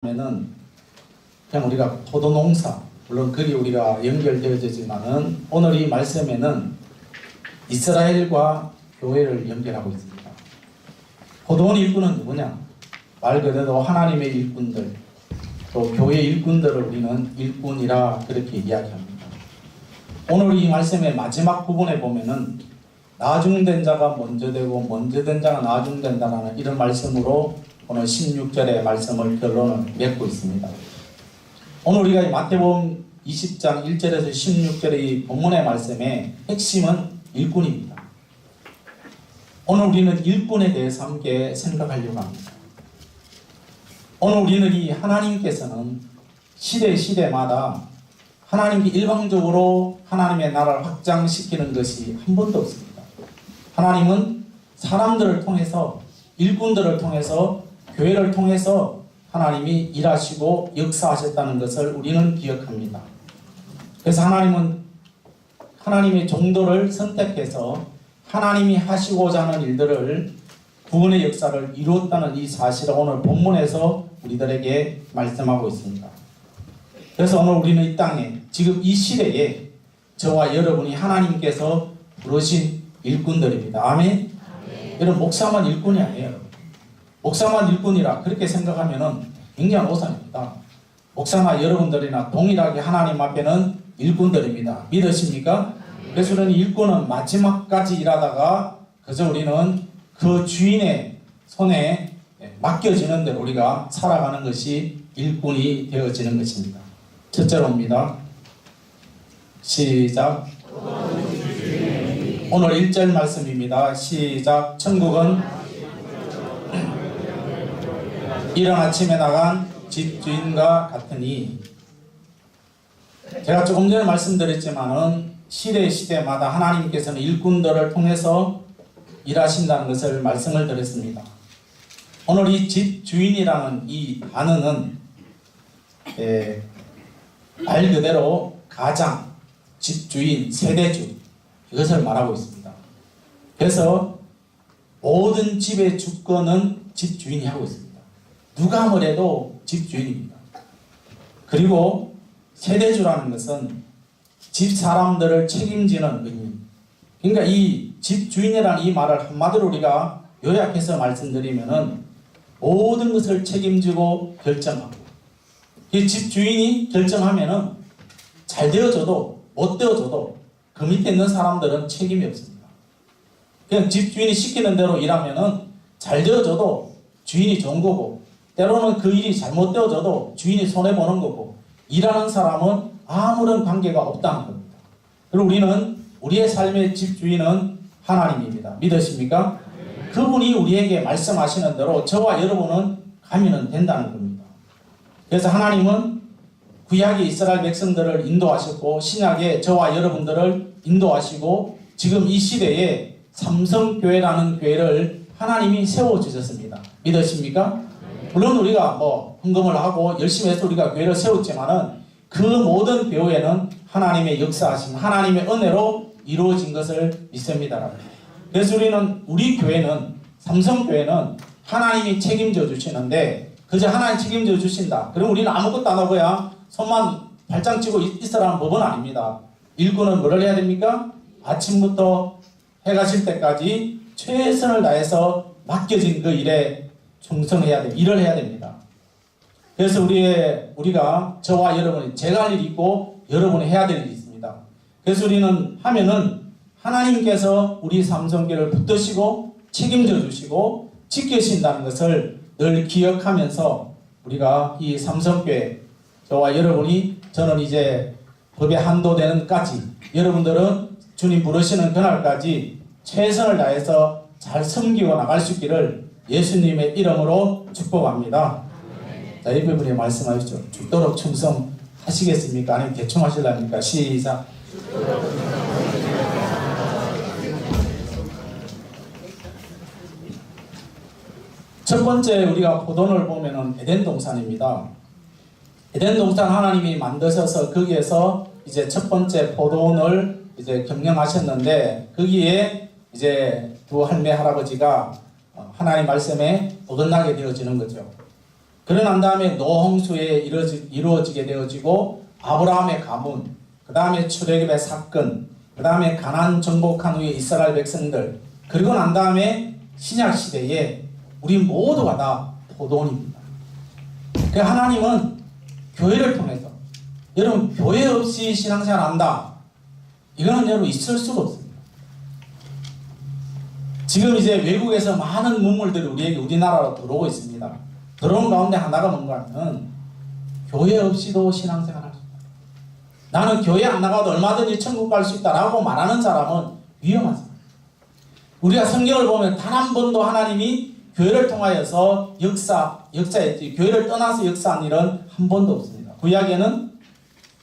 면은 그냥 우리가 포도농사, 물론 그리 우리가 연결되어지지만은 오늘 이 말씀에는 이스라엘과 교회를 연결하고 있습니다. 포도원 일꾼은 누구냐? 말 그대로 하나님의 일꾼들, 또 교회 일꾼들을 우리는 일꾼이라 그렇게 이야기합니다. 오늘 이 말씀의 마지막 부분에 보면은 나중된 자가 먼저 되고 먼저 된 자가 나중된다라는 이런 말씀으로 오늘 16절의 말씀을 결론을 맺고 있습니다. 오늘 우리가 이 마태복음 20장 1절에서 16절의 이 본문의 말씀의 핵심은 일꾼입니다. 오늘 우리는 일꾼에 대해서 함께 생각하려고 합니다. 오늘 우리는 이 하나님께서는 시대마다 하나님께 일방적으로 하나님의 나라를 확장시키는 것이 한 번도 없습니다. 하나님은 사람들을 통해서, 일꾼들을 통해서, 교회를 통해서 하나님이 일하시고 역사하셨다는 것을 우리는 기억합니다. 그래서 하나님은 하나님의 종도를 선택해서 하나님이 하시고자 하는 일들을 구원의 역사를 이루었다는 이 사실을 오늘 본문에서 우리들에게 말씀하고 있습니다. 그래서 오늘 우리는 이 땅에 지금 이 시대에 저와 여러분이 하나님께서 부르신 일꾼들입니다. 아멘? 여러분, 목사만 일꾼이 아니에요. 목사만 일꾼이라 그렇게 생각하면 굉장한 오산입니다. 목사나 여러분들이나 동일하게 하나님 앞에는 일꾼들입니다. 믿으십니까? 그래서 우리는 일꾼은 마지막까지 일하다가 그저 우리는 그 주인의 손에 맡겨지는 대로 우리가 살아가는 것이 일꾼이 되어지는 것입니다. 첫째로입니다. 시작. 오늘 1절 말씀입니다. 시작. 천국은 이른 아침에 나간 집주인과 같으니, 제가 조금 전에 말씀드렸지만은 시대마다 하나님께서는 일꾼들을 통해서 일하신다는 것을 말씀을 드렸습니다. 오늘 이 집주인이라는 이 단어는 말 그대로 가장, 집주인, 세대주, 이것을 말하고 있습니다. 그래서 모든 집의 주권은 집주인이 하고 있습니다. 누가 뭐래도 집주인입니다. 그리고 세대주라는 것은 집 사람들을 책임지는 의미. 그러니까 이 집주인이라는 이 말을 한마디로 우리가 요약해서 말씀드리면은 모든 것을 책임지고 결정하고, 이 집주인이 결정하면은 잘 되어져도 못 되어져도 그 밑에 있는 사람들은 책임이 없습니다. 그냥 집주인이 시키는 대로 일하면은 잘 되어져도 주인이 좋은 거고, 때로는 그 일이 잘못되어져도 주인이 손해보는 거고, 일하는 사람은 아무런 관계가 없다는 겁니다. 그리고 우리는 우리의 삶의 집주인은 하나님입니다. 믿으십니까? 그분이 우리에게 말씀하시는 대로 저와 여러분은 가면 된다는 겁니다. 그래서 하나님은 구약의 이스라엘 백성들을 인도하셨고, 신약의 저와 여러분들을 인도하시고, 지금 이 시대에 삼성교회라는 교회를 하나님이 세워주셨습니다. 믿으십니까? 물론 우리가 헌금을 하고 열심히 해서 우리가 교회를 세웠지만은 그 모든 교회는 하나님의 역사하심, 하나님의 은혜로 이루어진 것을 믿습니다. 그래서 우리 교회는, 삼성교회는 하나님이 책임져 주시는데, 그저 하나님 책임져 주신다, 그럼 우리는 아무것도 안 하고야 손만 발짱 치고 있으라는 법은 아닙니다. 일꾼은 뭐를 해야 됩니까? 아침부터 해가 질 때까지 최선을 다해서 맡겨진 그 일에 충성해야 됩니다. 일을 해야 됩니다. 그래서 우리가 저와 여러분이, 제가 할 일이 있고 여러분이 해야 될 일이 있습니다. 그래서 우리는 하면은 하나님께서 우리 삼성교회를 붙드시고 책임져 주시고 지켜주신다는 것을 늘 기억하면서 우리가 이 삼성교회, 저와 여러분이, 저는 이제 법에 한도되는 까지, 여러분들은 주님 부르시는 그날까지 최선을 다해서 잘 섬기고 나갈 수 있기를 예수님의 이름으로 축복합니다. 자, 이 부분에 말씀하시죠. 죽도록 충성하시겠습니까? 아니면 대충 하실랍니까? 시작. 첫 번째 우리가 포도원을 보면은 에덴 동산입니다. 에덴 동산 하나님이 만드셔서 거기에서 이제 첫 번째 포도원을 이제 경영하셨는데, 거기에 이제 두 할매 할아버지가 하나님 말씀에 어긋나게 되어지는 거죠. 그러 난 다음에 노홍수에 이루어지게 되어지고 아브라함의 가문, 그 다음에 출애굽의 사건, 그 다음에 가나안 정복한 후에 이스라엘 백성들, 그리고 난 다음에 신약 시대에 우리 모두가 다 포도원입니다. 그 하나님은 교회를 통해서, 여러분 교회 없이 신앙생활 한다, 이거는 여러분 있을 수가 없습니다. 지금 이제 외국에서 많은 문물들이 우리나라로 들어오고 있습니다. 들어온 가운데 하나가 뭔가 하면 교회 없이도 신앙생활 할 수 있다. 나는 교회 안 나가도 얼마든지 천국 갈 수 있다라고 말하는 사람은 위험하습니다. 우리가 성경을 보면 단 한 번도 하나님이 교회를 통하여서 역사했지, 교회를 떠나서 역사한 일은 한 번도 없습니다. 구약에는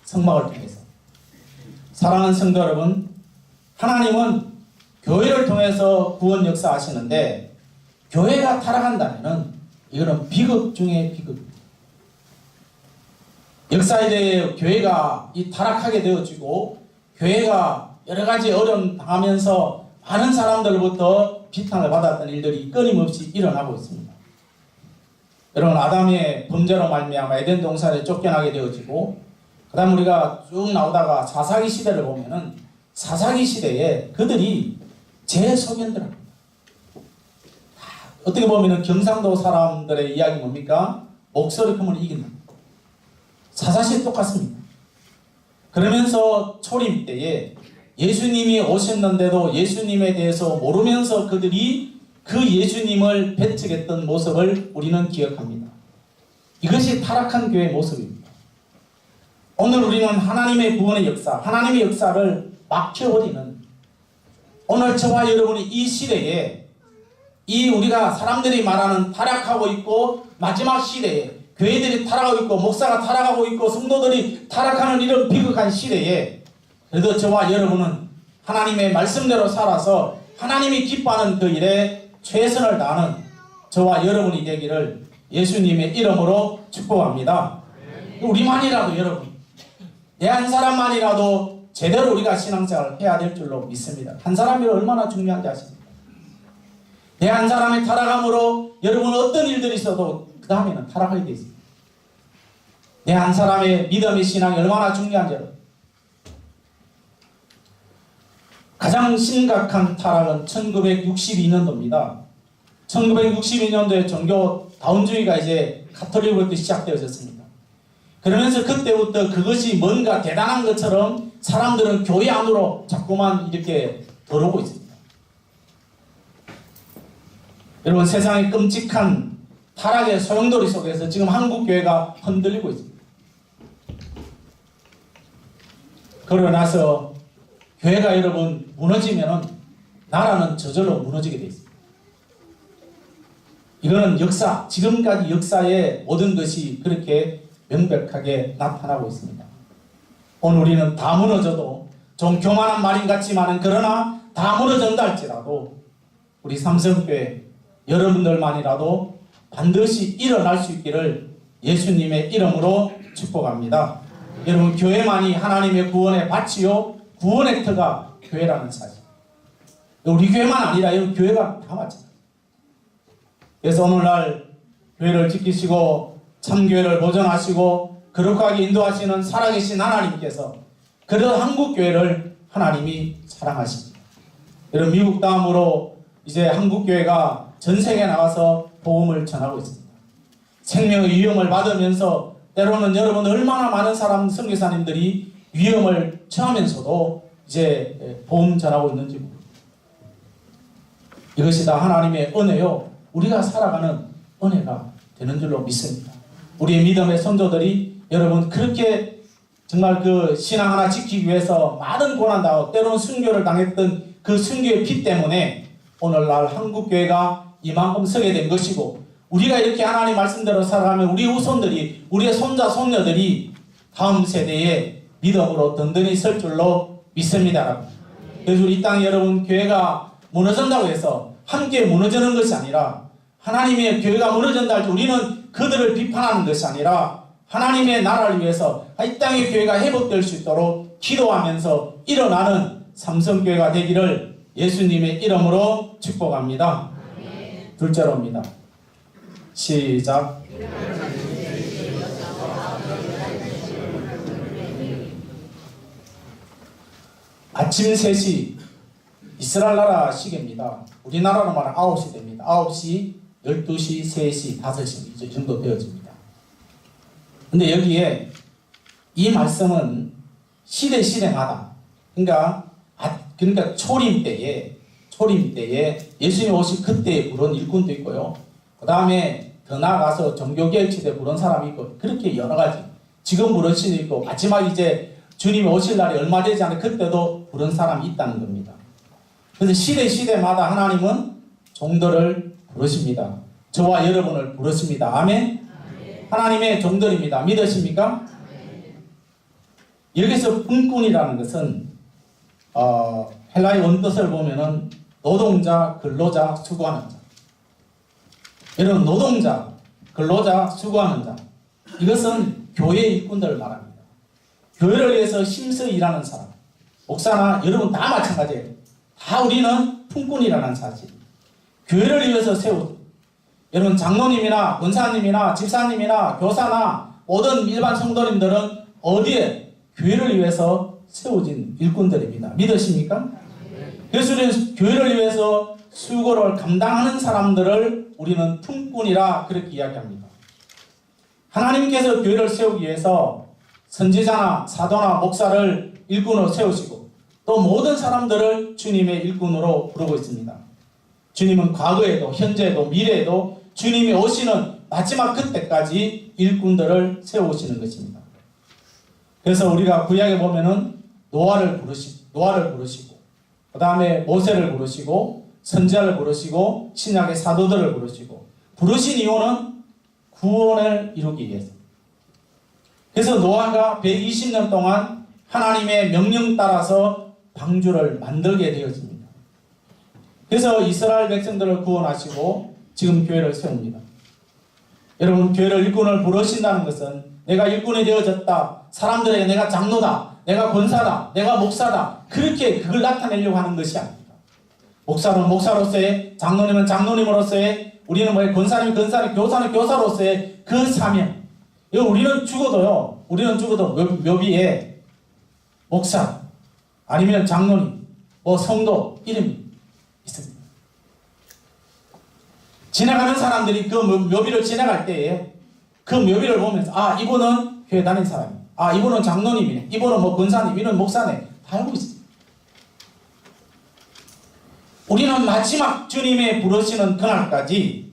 성막을 통해서. 사랑하는 성도 여러분, 하나님은 교회를 통해서 구원 역사하시는데, 교회가 타락한다면은 이거는 비극 중에 비극입니다. 역사에 대해 교회가 타락하게 되어지고, 교회가 여러 가지 어려움 당하면서 많은 사람들로부터 비판을 받았던 일들이 끊임없이 일어나고 있습니다. 여러분, 아담의 범죄로 말미암아 에덴 동산에 쫓겨나게 되어지고, 그 다음 우리가 쭉 나오다가 사사기 시대를 보면은 사사기 시대에 그들이 제소견들합니다. 어떻게 보면은 경상도 사람들의 이야기 뭡니까? 목소리 크면 이긴다. 사사시 똑같습니다. 그러면서 초림 때에 예수님이 오셨는데도 예수님에 대해서 모르면서 그들이 그 예수님을 배척했던 모습을 우리는 기억합니다. 이것이 타락한 교회의 모습입니다. 오늘 우리는 하나님의 구원의 역사, 하나님의 역사를 막혀버리는, 오늘 저와 여러분이 이 시대에 이 우리가 사람들이 말하는 타락하고 있고 마지막 시대에 교회들이 타락하고 있고 목사가 타락하고 있고 성도들이 타락하는 이런 비극한 시대에, 그래도 저와 여러분은 하나님의 말씀대로 살아서 하나님이 기뻐하는 그 일에 최선을 다하는 저와 여러분이 되기를 예수님의 이름으로 축복합니다. 우리만이라도, 여러분, 내 한 사람만이라도 제대로 우리가 신앙생활을 해야 될 줄로 믿습니다. 한 사람이 얼마나 중요한지 아십니까? 내 한 사람의 타락함으로 여러분 어떤 일들이 있어도 그 다음에는 타락하게 되어 있습니다. 내 한 사람의 믿음의 신앙이 얼마나 중요한지 여러분. 가장 심각한 타락은 1962년도입니다. 1962년도에 종교 다운주의가 이제 가톨릭으로부터 시작되어졌습니다. 그러면서 그때부터 그것이 뭔가 대단한 것처럼 사람들은 교회 안으로 자꾸만 이렇게 들어오고 있습니다. 여러분, 세상의 끔찍한 타락의 소용돌이 속에서 지금 한국교회가 흔들리고 있습니다. 그러고 나서 교회가 여러분 무너지면은 나라는 저절로 무너지게 되어 있습니다. 이거는 역사, 지금까지 역사의 모든 것이 그렇게 명백하게 나타나고 있습니다. 오늘 우리는 다 무너져도, 좀 교만한 말인 같지만은 그러나 다 무너진다 할지라도 우리 삼성교회 여러분들만이라도 반드시 일어날 수 있기를 예수님의 이름으로 축복합니다. 여러분, 교회만이 하나님의 구원의 밭이요 구원의 터가 교회라는 사실. 우리 교회만 아니라 이 교회가 다 마찬가지입니다. 그래서 오늘날 교회를 지키시고 참교회를 보존하시고 거룩하게 인도하시는 살아계신 하나님께서 그런 한국교회를 하나님이 사랑하십니다. 여러분, 미국 다음으로 이제 한국교회가 전 세계에 나가서 복음을 전하고 있습니다. 생명의 위험을 받으면서 때로는 여러분 얼마나 많은 사람 선교사님들이 위험을 처하면서도 이제 복음 전하고 있는지 모릅니다. 이것이 다 하나님의 은혜요, 우리가 살아가는 은혜가 되는 줄로 믿습니다. 우리의 믿음의 선조들이 여러분 그렇게 정말 그 신앙 하나 지키기 위해서 많은 고난당하고 때로는 순교를 당했던 그 순교의 피 때문에 오늘날 한국교회가 이만큼 서게 된 것이고, 우리가 이렇게 하나님 말씀대로 살아가면 우리 후손들이, 우리의 손자 손녀들이 다음 세대에 믿음으로 든든히 설 줄로 믿습니다. 그래서 우리 이 땅에 여러분, 교회가 무너진다고 해서 함께 무너지는 것이 아니라, 하나님의 교회가 무너진다 할 때 우리는 그들을 비판하는 것이 아니라 하나님의 나라를 위해서 이 땅의 교회가 회복될 수 있도록 기도하면서 일어나는 삼성교회가 되기를 예수님의 이름으로 축복합니다. 둘째로입니다. 시작. 아침 3시 이스라엘 나라 시계입니다. 우리나라로 말하면 9시 됩니다. 9시, 12시, 3시, 5시 이 정도 되어집니다. 근데 여기에 이 말씀은 시대마다 그러니까 초림 때에 예수님 오신 그때에 부른 일꾼도 있고요. 그 다음에 더 나아가서 종교개혁 시대 부른 사람이 있고 그렇게 여러 가지 지금 부른 시도 있고 마지막 이제 주님이 오실 날이 얼마 되지 않은 그때도 부른 사람이 있다는 겁니다. 그래서 시대마다 하나님은 종들을 부르십니다. 저와 여러분을 부르십니다. 아멘? 하나님의 종들입니다. 믿으십니까? 여기서 분꾼이라는 것은 헬라의 원뜻을 보면은 노동자, 근로자, 수고하는 자. 여러분 노동자, 근로자, 수고하는 자. 이것은 교회 일꾼들을 말합니다. 교회를 위해서 힘써 일하는 사람. 목사나 여러분 다 마찬가지예요. 다 우리는 품꾼이라는 사실. 교회를 위해서 여러분 장로님이나 권사님이나 집사님이나 교사나 모든 일반 성도님들은 어디에? 교회를 위해서 세워진 일꾼들입니다. 믿으십니까? 그래서 우리는 교회를 위해서 수고를 감당하는 사람들을 우리는 품꾼이라 그렇게 이야기합니다. 하나님께서 교회를 세우기 위해서 선지자나 사도나 목사를 일꾼으로 세우시고 또 모든 사람들을 주님의 일꾼으로 부르고 있습니다. 주님은 과거에도 현재에도 미래에도 주님이 오시는 마지막 그때까지 일꾼들을 세우시는 것입니다. 그래서 우리가 구약에 보면은 노아를 부르시고 그 다음에 모세를 부르시고 선지자를 부르시고 신약의 사도들을 부르신 이유는 구원을 이루기 위해서. 그래서 노아가 120년 동안 하나님의 명령 따라서 방주를 만들게 되었습니다. 그래서 이스라엘 백성들을 구원하시고 지금 교회를 세웁니다. 여러분 교회를 일꾼을 부르신다는 것은 내가 일꾼이 되어졌다. 사람들에게 내가 장로다. 내가 권사다. 내가 목사다. 그렇게 그걸 나타내려고 하는 것이 아닙니다. 목사는 목사로서의, 장로님은 장로님으로서의, 우리는 권사님, 교사는 교사로서의 그 사명. 우리는 죽어도 묘비에 목사 아니면 장로님, 성도 이름이 있습니다. 지나가는 사람들이 그 묘비를 지나갈 때에 그 묘비를 보면서 이분은 교회 다닌 사람이야. 이분은 장로님이네. 이분은 권사님, 이분은 목사네. 다 알고 있습니다. 우리는 마지막 주님의 부르시는 그날까지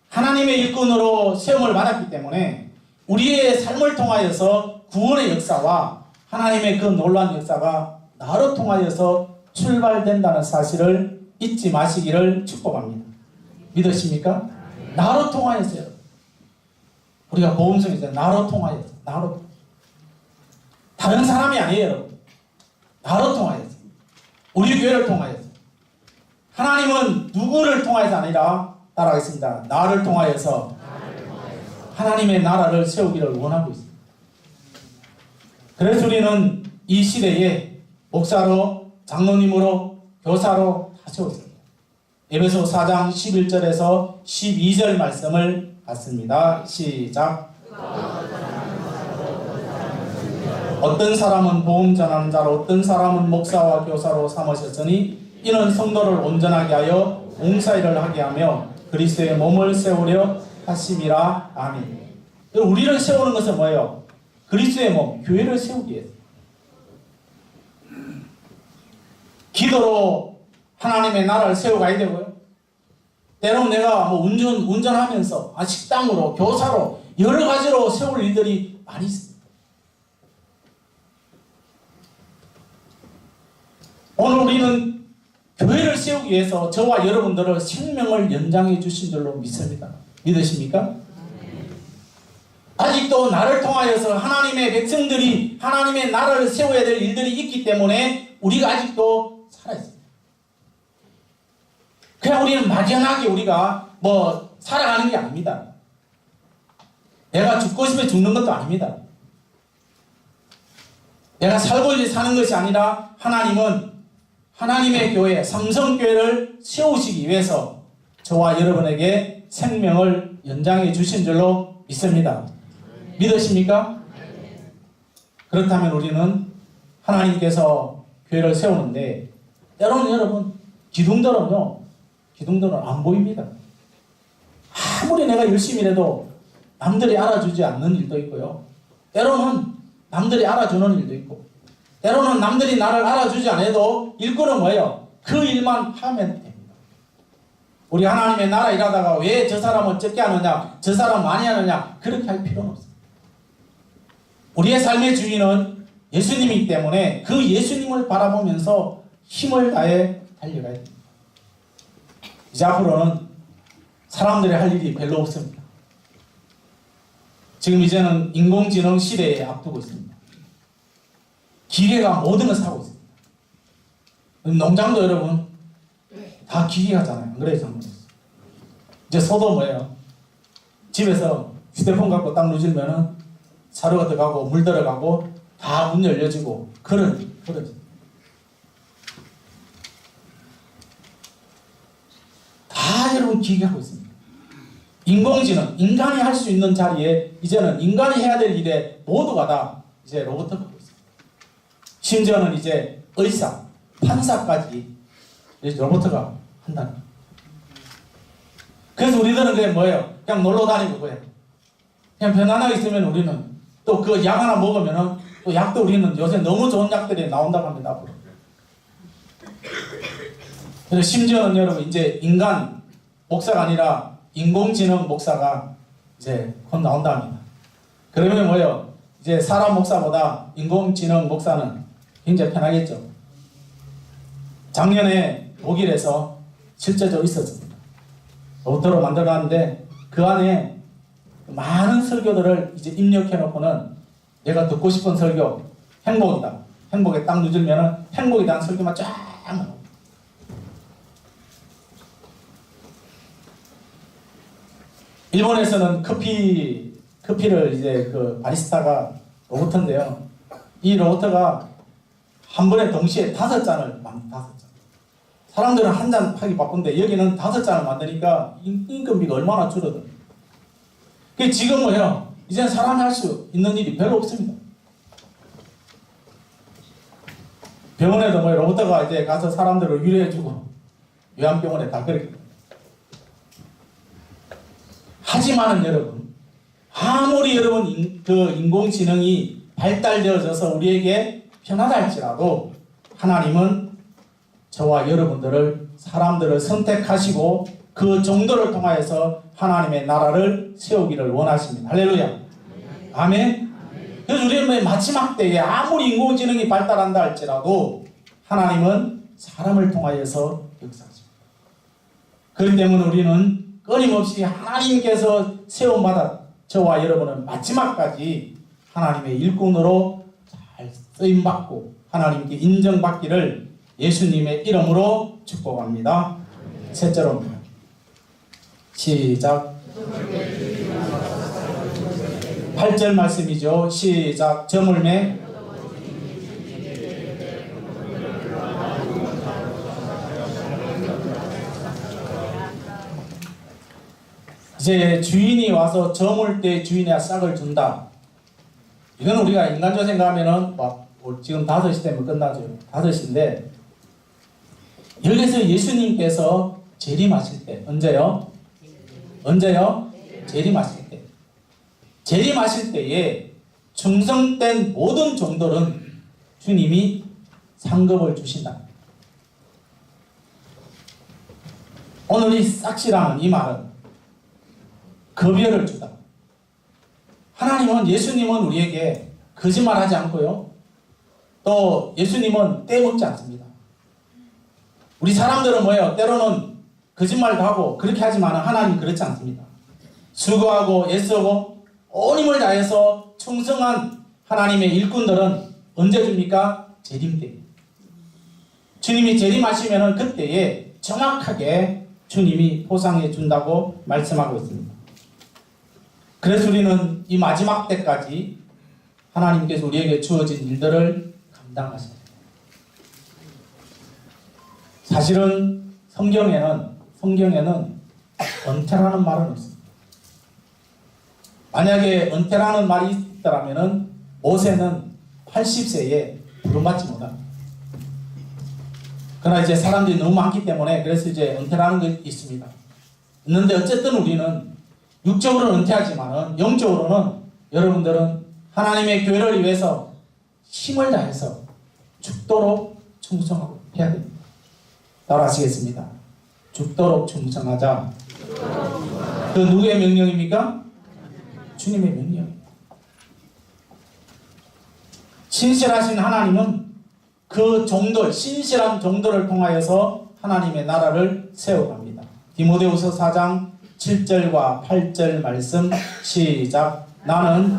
하나님의 일꾼으로 세움을 받았기 때문에 우리의 삶을 통하여서 구원의 역사와 하나님의 그 놀라운 역사가 나로 통하여서 출발된다는 사실을 잊지 마시기를 축복합니다. 믿으십니까? 나로 통하여서요. 우리가 복음성에 있어요. 나로 통하여서. 다른 사람이 아니에요, 여러분. 나로 통하여서. 우리 교회를 통하여서. 하나님은 누구를 통하여서 아니라 따라가겠습니다. 나를 통하여서 하나님의 나라를 세우기를 원하고 있습니다. 그래서 우리는 이 시대에 목사로, 장로님으로, 교사로 다 세웠습니다. 에베소 4장 11절에서 12절 말씀을 받습니다. 시작. 어떤 사람은 복음 전하는 자로 어떤 사람은 목사와 교사로 삼으셨으니 이는 성도를 온전하게 하여 봉사일을 하게 하며 그리스도의 몸을 세우려 하심이라. 아멘. 우리를 세우는 것은 뭐예요? 그리스도의 몸, 교회를 세우기 위해서. 기도로 하나님의 나라를 세워가야 되고요. 때로는 내가 운전하면서 식당으로, 교사로, 여러 가지로 세울 일들이 많이 있습니다. 오늘 우리는 교회를 세우기 위해서 저와 여러분들을 생명을 연장해 주신 줄로 믿습니다. 믿으십니까? 아직도 나를 통하여서 하나님의 백성들이 하나님의 나라를 세워야 될 일들이 있기 때문에 우리가 아직도 살아있습니다. 그냥 우리는 막연하게 우리가 살아가는 게 아닙니다. 내가 죽고 싶어 죽는 것도 아닙니다. 내가 살고 이제 사는 것이 아니라 하나님은 하나님의 교회, 삼성교회를 세우시기 위해서 저와 여러분에게 생명을 연장해 주신 줄로 믿습니다. 믿으십니까? 그렇다면 우리는 하나님께서 교회를 세우는데 때로는 여러분 기둥들은 안 보입니다. 아무리 내가 열심히 해도 남들이 알아주지 않는 일도 있고요. 때로는 남들이 알아주는 일도 있고 때로는 남들이 나를 알아주지 않아도 일꾼은 뭐예요? 그 일만 하면 됩니다. 우리 하나님의 나라 일하다가 왜 저 사람은 적게 하느냐 저 사람 많이 하느냐 그렇게 할 필요는 없습니다. 우리의 삶의 주인은 예수님이기 때문에 그 예수님을 바라보면서 힘을 다해 달려가야 됩니다. 이제 앞으로는 사람들이 할 일이 별로 없습니다. 지금 이제는 인공지능 시대에 앞두고 있습니다. 기계가 모든 걸 사고 있습니다. 농장도 여러분 다 기계가잖아요. 안 그래요? 이제 소도 뭐예요? 집에서 휴대폰 갖고 딱 누질면은 사료가 들어가고 물 들어가고 다 문 열려지고 그러지. 다 여러분 기계하고 있습니다. 인공지능, 인간이 할 수 있는 자리에 이제는 인간이 해야 될 일에 모두가 다 이제 로봇을 하고 있습니다. 심지어는 이제 의사, 판사까지 로봇가 한다는. 그래서 우리들은 그게 뭐예요? 그냥 놀러 다니고 그래요. 그냥 편안하게 있으면 우리는 또 그 약 하나 먹으면은 또 약도 우리는 요새 너무 좋은 약들이 나온다고 합니다. 앞으로. 그래서 심지어는 여러분 이제 인간 목사가 아니라 인공지능 목사가 이제 곧 나온다 합니다. 그러면 뭐예요? 이제 사람 목사보다 인공지능 목사는 굉장히 편하겠죠. 작년에 독일에서 실제적으로 있었습니다. 로봇으로 만들어놨는데 그 안에 많은 설교들을 이제 입력해 놓고는 내가 듣고 싶은 설교 행복이다. 행복에 딱 누르면은 행복이다 하는 설교만 쫙 나옵니다. 일본에서는 커피를 이제 그 바리스타가 로봇인데요. 이 로봇가 한 번에 동시에 5잔을 만듭니다. 5잔. 사람들은 한 잔 하기 바쁜데 여기는 5잔을 만드니까 임금비가 얼마나 줄어든. 그 지금 뭐예요? 이제 사람이 할 수 있는 일이 별로 없습니다. 병원에도 뭐 로봇가 이제 가서 사람들을 위로해주고 요양병원에 다 그렇게. 하지만은 여러분, 아무리 여러분 그 인공지능이 발달되어져서 우리에게 편하다 할지라도 하나님은 저와 여러분들을 사람들을 선택하시고 그 정도를 통하여서 하나님의 나라를 세우기를 원하십니다. 할렐루야. 아멘. 그래서 우리는 마지막 때에 아무리 인공지능이 발달한다 할지라도 하나님은 사람을 통하여서 역사하십니다. 그렇기 때문에 우리는 끊임없이 하나님께서 세움받아 저와 여러분은 마지막까지 하나님의 일꾼으로 잘 쓰임받고 하나님께 인정받기를 예수님의 이름으로 축복합니다. 셋째로 시작. 8절 말씀이죠. 시작. 저물매 이제 주인이 와서 저물 때 주인의 싹을 준다. 이건 우리가 인간적으로 생각하면은 막 지금 5시 되면 끝나죠. 5시인데 여기서 예수님께서 재림하실 때 언제요? 재림하실 때. 재림하실 때에 충성된 모든 종들은 주님이 상급을 주신다. 오늘 이 싹시라는 이 말은 급여를 주다. 하나님은 예수님은 우리에게 거짓말하지 않고요. 또 예수님은 떼먹지 않습니다. 우리 사람들은 뭐예요? 때로는 거짓말도 하고 그렇게 하지만 하나님 그렇지 않습니다. 수고하고 애쓰고 온 힘을 다해서 충성한 하나님의 일꾼들은 언제 줍니까? 재림 때. 주님이 재림하시면 그때에 정확하게 주님이 보상해 준다고 말씀하고 있습니다. 그래서 우리는 이 마지막 때까지 하나님께서 우리에게 주어진 일들을 감당하셔야 돼요. 사실은 성경에는 은퇴라는 말은 없습니다. 만약에 은퇴라는 말이 있더라면 모세는 80세에 부름받지 못합니다. 그러나 이제 사람들이 너무 많기 때문에 그래서 이제 은퇴라는 게 있습니다. 있는데 어쨌든 우리는 육적으로는 은퇴하지만은 영적으로는 여러분들은 하나님의 교회를 위해서 힘을 다해서 죽도록 충성하고 해야 됩니다. 따라하시겠습니다. 죽도록 충성하자. 그 누구의 명령입니까? 주님의 명령입니다. 신실하신 하나님은 그 종들, 신실한 종들을 통하여서 하나님의 나라를 세워갑니다. 디모데후서 4장 7절과 8절 말씀 시작. 나는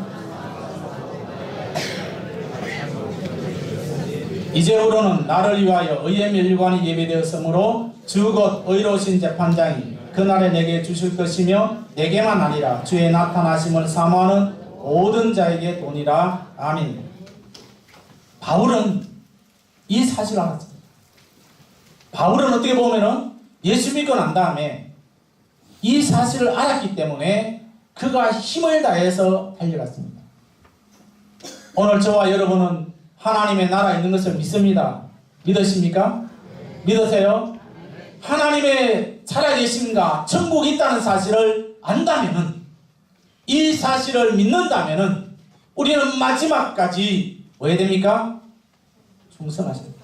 이제후로는 나를 위하여 의의 멸류관이 예비되었으므로 주 곧 의로우신 재판장이 그날에 내게 주실 것이며 내게만 아니라 주의 나타나심을 사모하는 모든 자에게 도니라. 아멘. 바울은 이 사실을 알았습니다. 바울은 어떻게 보면은 예수 믿고 난 다음에 이 사실을 알았기 때문에 그가 힘을 다해서 달려갔습니다. 오늘 저와 여러분은 하나님의 나라에 있는 것을 믿습니다. 믿으십니까? 믿으세요? 하나님의 살아계심과 천국이 있다는 사실을 안다면은, 이 사실을 믿는다면은 우리는 마지막까지 뭐 해야 됩니까? 충성하셔야 됩니다.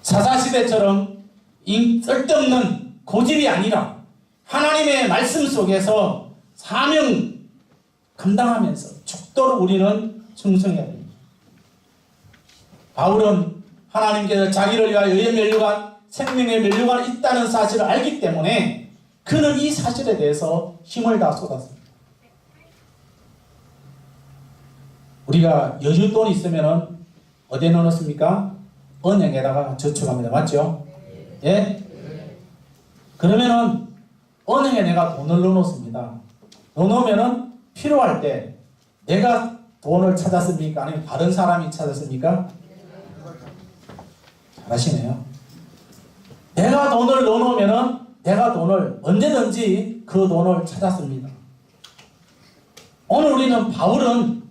사사시대처럼 쓸데없는 고집이 아니라 하나님의 말씀 속에서 사명 감당하면서 죽도록 우리는 충성해야 됩니다. 바울은 하나님께서 자기를 위하여 의의 멸류관, 생명의 멸류관이 있다는 사실을 알기 때문에 그는 이 사실에 대해서 힘을 다 쏟았습니다. 우리가 여윳돈이 있으면 어디에 넣어놓습니까? 은행에다가 저축합니다. 맞죠? 예? 그러면은 은행에 내가 돈을 넣어놓습니다. 넣어놓으면은 필요할 때 내가 돈을 찾았습니까? 아니면 다른 사람이 찾았습니까? 잘하시네요. 내가 돈을 넣어놓으면은 내가 돈을 언제든지 그 돈을 찾았습니다. 오늘 우리는 바울은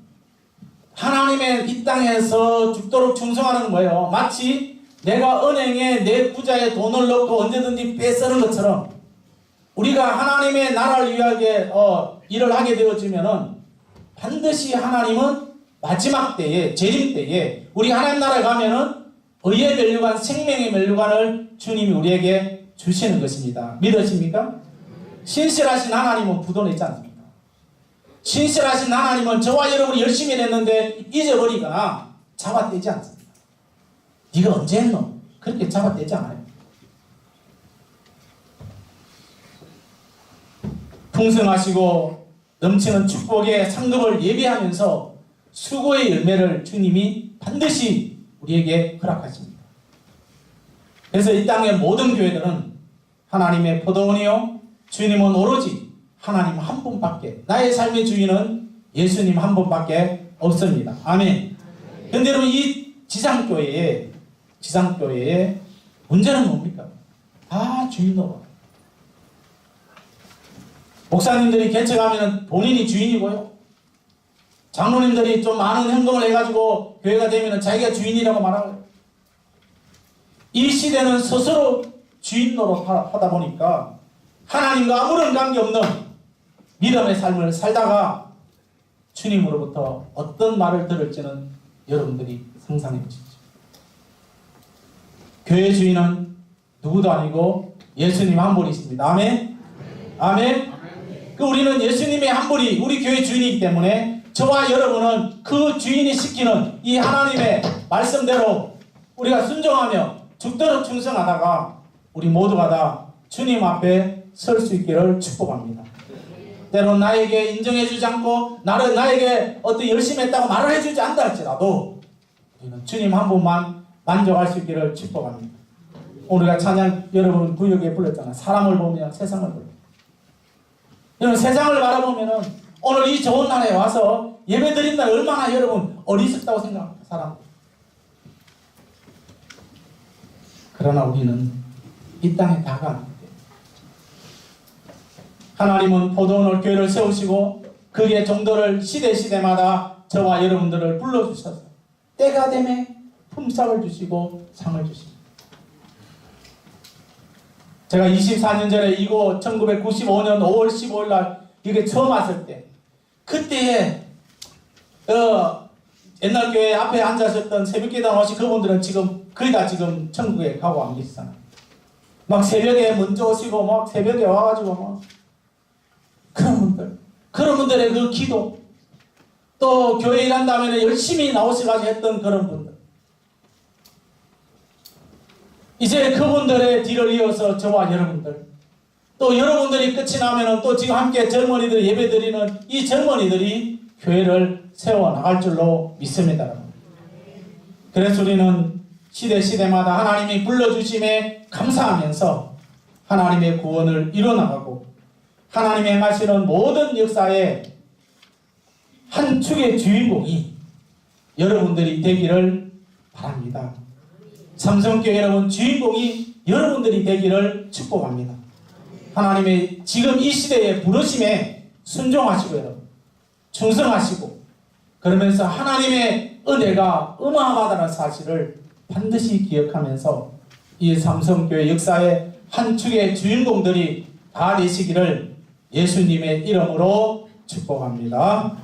하나님의 이 땅에서 죽도록 충성하는 건 뭐예요? 마치 내가 은행에 내 부자의 돈을 넣고 언제든지 빼쓰는 것처럼 우리가 하나님의 나라를 위하게 일을 하게 되어지면은 반드시 하나님은 마지막 때에, 재림 때에 우리 하나님 나라에 가면은 의의 멸류관, 생명의 멸류관을 주님이 우리에게 주시는 것입니다. 믿으십니까? 신실하신 하나님은 부도는 있지 않습니까? 신실하신 하나님은 저와 여러분이 열심히 했는데 잊어버리거나 잡아떼지 않습니다. 네가 언제 했노? 그렇게 잡아떼지 않아요. 풍성하시고 넘치는 축복의 상급을 예비하면서 수고의 열매를 주님이 반드시 우리에게 허락하십니다. 그래서 이 땅의 모든 교회들은 하나님의 포도원이요, 주님은 오로지 하나님 한 분밖에, 나의 삶의 주인은 예수님 한 분밖에 없습니다. 아멘. 그런데 여러분, 이 지상교회의 문제는 뭡니까? 다 주인 노릇. 목사님들이 개척하면 본인이 주인이고요, 장로님들이 좀 많은 행동을 해가지고 교회가 되면 자기가 주인이라고 말하고요. 이 시대는 스스로 주인 노릇 하다 보니까 하나님과 아무런 관계없는 믿음의 삶을 살다가 주님으로부터 어떤 말을 들을지는 여러분들이 상상해 보십시오. 교회 주인은 누구도 아니고 예수님 한 분이십니다. 아멘? 아멘? 우리는 예수님의 한 분이 우리 교회 주인이기 때문에 저와 여러분은 그 주인이 시키는 이 하나님의 말씀대로 우리가 순종하며 죽도록 충성하다가 우리 모두가 다 주님 앞에 설 수 있기를 축복합니다. 때론 나에게 인정해주지 않고 나에게 어떤 열심히 했다고 말을 해주지 않다 할지라도 우리는 주님 한 분만 만족할 수 있기를 축복합니다. 우리가 찬양 여러분 구역에 불렀잖아요. 사람을 보며 세상을 보며. 여러분 세상을 바라보면은 오늘 이 좋은 날에 와서 예배 드린다 얼마나 여러분 어리석다고 생각합니다. 사람. 그러나 우리는 이 땅에 다가갑니다. 하나님은 포도원을 교회를 세우시고 그의 종들을 시대마다 저와 여러분들을 불러주셔서 때가 되매 품삯을 주시고 상을 주십니다. 제가 24년 전에 이곳 1995년 5월 15일 날 이게 처음 왔을 때 그때에 옛날 교회 앞에 앉아셨던 새벽기도하는 오신 그분들은 지금 거의 다 지금 천국에 가고 안 계시잖아요. 막 새벽에 먼저 오시고 막 새벽에 와가지고 막 그런 분들의 그 기도, 또 교회 일한 다음에는 열심히 나오셔가지고 했던 그런 분들, 이제 그분들의 뒤를 이어서 저와 여러분들, 또 여러분들이 끝이 나면은 또 지금 함께 젊은이들 예배 드리는 이 젊은이들이 교회를 세워나갈 줄로 믿습니다. 그래서 우리는 시대마다 하나님이 불러주심에 감사하면서 하나님의 구원을 이뤄나가고 하나님의 행하시는 모든 역사의 한 축의 주인공이 여러분들이 되기를 바랍니다. 삼성교회 여러분, 주인공이 여러분들이 되기를 축복합니다. 하나님의 지금 이 시대의 부르심에 순종하시고 여러분, 충성하시고, 그러면서 하나님의 은혜가 어마어마하다는 사실을 반드시 기억하면서 이 삼성교회 역사의 한 축의 주인공들이 다 되시기를 예수님의 이름으로 축복합니다.